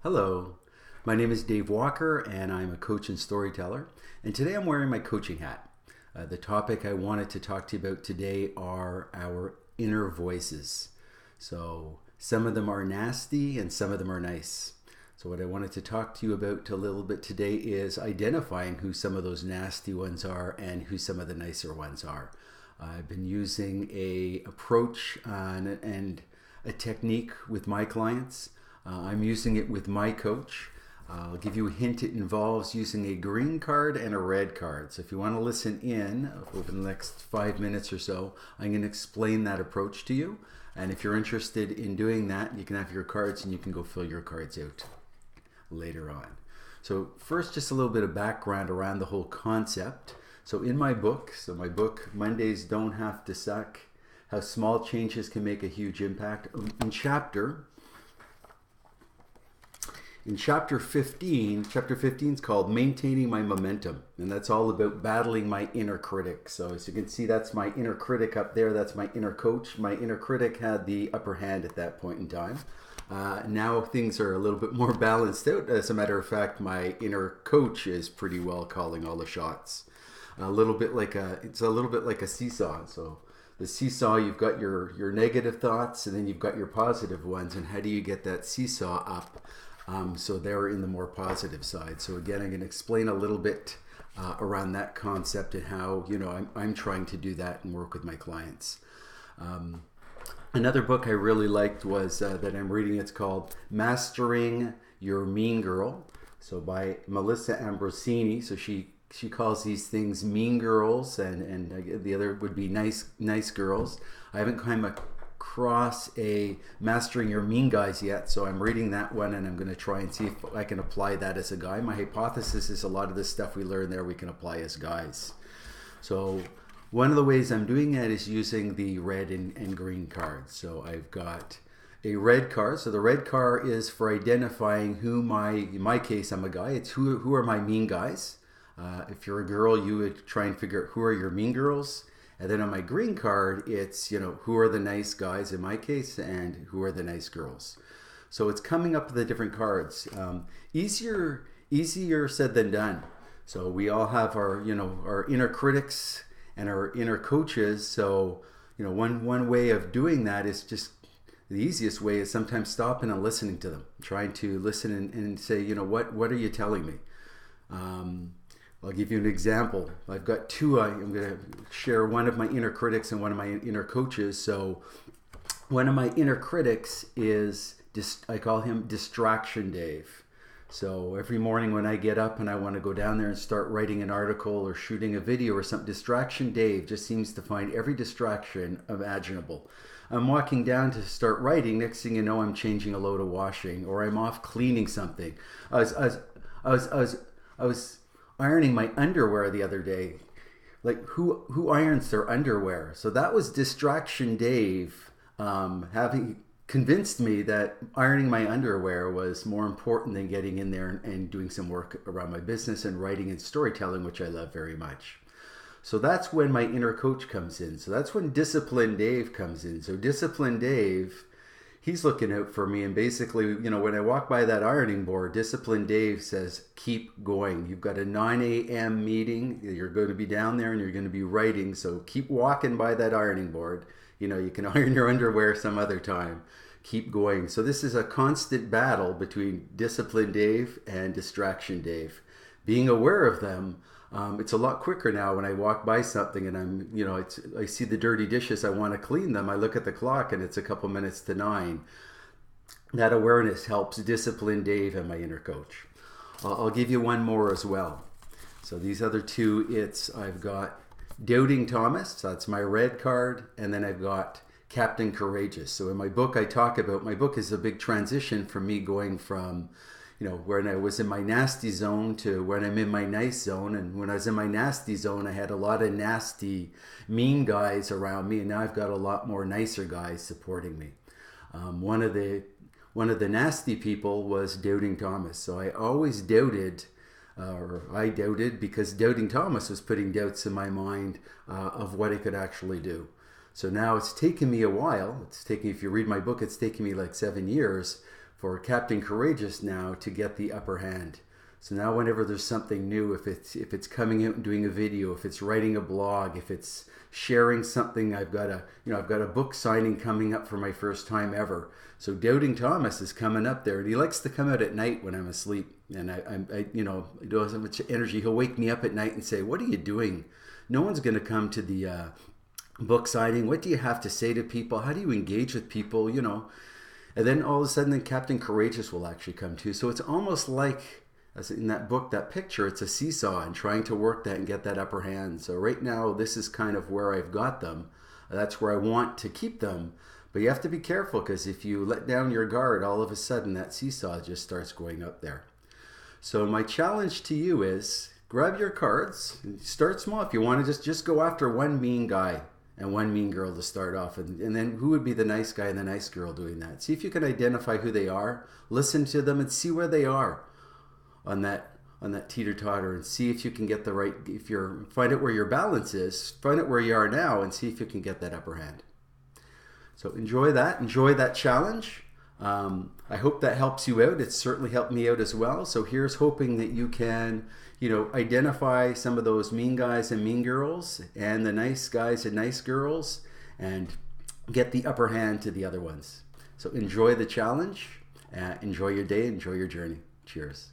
Hello, my name is Dave Walker and I'm a coach and storyteller. And today I'm wearing my coaching hat. The topic I wanted to talk to you about today are our inner voices. So some of them are nasty and some of them are nice. So what I wanted to talk to you about a little bit today is identifying who some of those nasty ones are and who some of the nicer ones are. I've been using a approach and a technique with my clients. I'm using it with my coach. I'll give you a hint. It involves using a green card and a red card. So if you want to listen in over the next 5 minutes or so, I'm going to explain that approach to you. And if you're interested in doing that, you can have your cards and you can go fill your cards out later on. So first, just a little bit of background around the whole concept. So in my book, Mondays Don't Have to Suck, How Small Changes Can Make a Huge Impact, in chapter 15 is called Maintaining My Momentum, and that's all about battling my inner critic. So as you can see, that's my inner critic up there. That's my inner coach. My inner critic had the upper hand at that point in time. Now things are a little bit more balanced out. As a matter of fact, my inner coach is pretty well calling all the shots. It's a little bit like a seesaw. So the seesaw, you've got your negative thoughts, and then you've got your positive ones. And how do you get that seesaw up? So they're in the more positive side. So again, I'm going to explain a little bit around that concept and how I'm trying to do that and work with my clients. Another book I really liked was that I'm reading. It's called Mastering Your Mean Girl. So by Melissa Ambrosini. So she calls these things mean girls, and the other would be nice girls. I haven't come across a Mastering Your Mean Guys yet, so I'm reading that one and I'm going to try and see if I can apply that as a guy. My hypothesis is a lot of the stuff we learn there we can apply as guys. So one of the ways I'm doing that is using the red and green cards. So I've got a red card. So the red card is for identifying who in my case, I'm a guy. It's who are my mean guys. If you're a girl, you would try and figure out who are your mean girls. And then on my green card, it's, who are the nice guys in my case and who are the nice girls. So it's coming up with the different cards. Easier said than done. So we all have our inner critics and our inner coaches. So, one way of doing that is just the easiest way is sometimes stopping and listening to them, trying to listen and say, what are you telling me? I'll give you an example. I've got two. I'm going to share one of my inner critics and one of my inner coaches. So one of my inner critics is, I call him Distraction Dave. So every morning when I get up and I want to go down there and start writing an article or shooting a video or something, Distraction Dave just seems to find every distraction imaginable. I'm walking down to start writing. Next thing you know, I'm changing a load of washing, or I'm off cleaning something. I was ironing my underwear the other day. Like, who irons their underwear? So that was Distraction Dave having convinced me that ironing my underwear was more important than getting in there and doing some work around my business and writing and storytelling, which I love very much. So that's when my inner coach comes in. So that's when Discipline Dave comes in. So Discipline Dave, he's looking out for me, and basically, when I walk by that ironing board, Discipline Dave says, keep going. You've got a 9 a.m. meeting. You're going to be down there and you're going to be writing. So keep walking by that ironing board. You can iron your underwear some other time. Keep going. So this is a constant battle between Discipline Dave and Distraction Dave. Being aware of them, it's a lot quicker now when I walk by something and I see the dirty dishes, I want to clean them. I look at the clock and it's a couple minutes to 9. That awareness helps Discipline Dave and my inner coach. I'll give you one more as well. So these other two, I've got Doubting Thomas, so that's my red card, and then I've got Captain Courageous. So in my book, my book is a big transition for me going from when I was in my nasty zone to when I'm in my nice zone. And when I was in my nasty zone, I had a lot of nasty, mean guys around me, and now I've got a lot more nicer guys supporting me. One of the nasty people was Doubting Thomas. So I always doubted, because Doubting Thomas was putting doubts in my mind of what I could actually do. So now it's taken me a while. If you read my book, it's taken me like 7 years. for Captain Courageous now to get the upper hand. So now whenever there's something new, if it's coming out and doing a video, if it's writing a blog, if it's sharing something, I've got a book signing coming up for my first time ever. So Doubting Thomas is coming up there, and he likes to come out at night when I'm asleep, and I don't have so much energy. He'll wake me up at night and say, "What are you doing? No one's going to come to the book signing. What do you have to say to people? How do you engage with people? You know?" And then all of a sudden, then Captain Courageous will actually come too. So it's almost like, as in that book, that picture, it's a seesaw and trying to work that and get that upper hand. So right now, this is kind of where I've got them. That's where I want to keep them. But you have to be careful, because if you let down your guard, all of a sudden that seesaw just starts going up there. So my challenge to you is grab your cards, start small. If you want to just go after one mean guy and one mean girl to start off, and then who would be the nice guy and the nice girl doing that. See if you can identify who they are, listen to them, and see where they are on that teeter-totter, and see if you can get the right, find out where your balance is, find out where you are now, and see if you can get that upper hand. So enjoy that challenge. I hope that helps you out. It's certainly helped me out as well. So here's hoping that you can, identify some of those mean guys and mean girls, and the nice guys and nice girls, and get the upper hand to the other ones. So enjoy the challenge, enjoy your day, enjoy your journey. Cheers.